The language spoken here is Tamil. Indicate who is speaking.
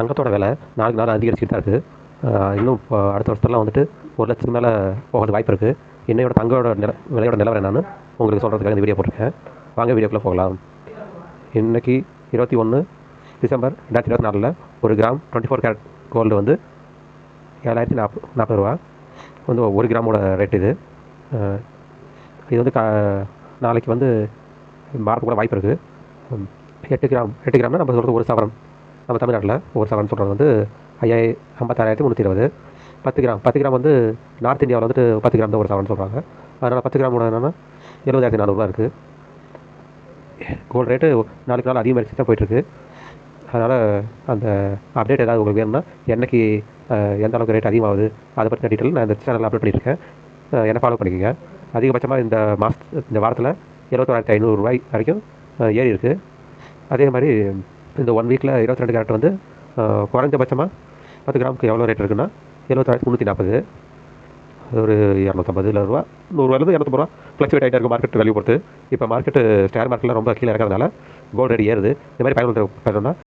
Speaker 1: தங்கத்தோட விலை நாளுக்கு நாள் அதிகரிச்சுட்டு தான் இருக்குது. இன்னும் இப்போ அடுத்த வருஷத்துலாம் வந்துட்டு 1,00,000க்கு மேலே போகிறதுக்கு வாய்ப்பு இருக்குது. இன்னையோட தங்கோட விலையோட நிலவரம் என்னன்னு உங்களுக்கு சொல்கிறதுக்காக இந்த வீடியோ போட்டிருக்கேன். வாங்க வீடியோக்குள்ளே போகலாம். இன்றைக்கி 21 டிசம்பர் 2024 1 கிராம் 24 கேரட் கோல்டு வந்து 7,040 ரூபா வந்து 1 கிராமோட ரேட் இது. இது வந்து நாளைக்கு வந்து மாறத்து கூட வாய்ப்பு இருக்குது. 8 கிராம்னா நம்ம சொல்கிறது ஒரு சவரன். நம்ம தமிழ்நாட்டில் ஒரு சவரன் சொல்கிறது வந்து 56,320. 10 கிராம் வந்து நார்த் இந்தியாவில் வந்துட்டு 10 கிராம் தான் ஒரு சவரன் சொல்கிறாங்க. அதனால் 10 கிராமோட என்னென்னா 70,400 இருக்குது. கோல்டு ரேட்டு நாளுக்கு நாள் அதிகமாகிடுச்சு தான் போயிட்டுருக்கு. அதனால் அந்த அப்டேட் ஏதாவது உங்களுக்கு வேணும்னா என்றைக்கு எந்த அளவுக்கு ரேட் அதிகமாகுது அதை பற்றின டீட்டெயில் நான் இந்த சேனலில் அப்லோட் பண்ணியிருக்கேன். என்னை ஃபாலோ பண்ணிக்கோங்க. அதிகபட்சமாக இந்த வாரத்தில் 71,500 ரூபாய் வரைக்கும் ஏறி இருக்குது. அதே மாதிரி இந்த 1 வீக்கில் 22 கேரட் வந்து குறைஞ்சபட்சமாக 10 கிராமுக்கு எவ்வளோ ரேட் இருக்குன்னா 70,340. ஒரு 250 ரூபா 100 250 ரூபா ஃப்ளக்சுவேட் ஆகிட்டே இருக்கும் மார்க்கெட் வேல்யூ பொறுத்து. இப்போ ஷேர் மார்க்கெட்டில் ரொம்ப கீழே இருக்கிறதுனால கோல்டு ரேட் ஏறுது. இந்த மாதிரி பயன்படுத்த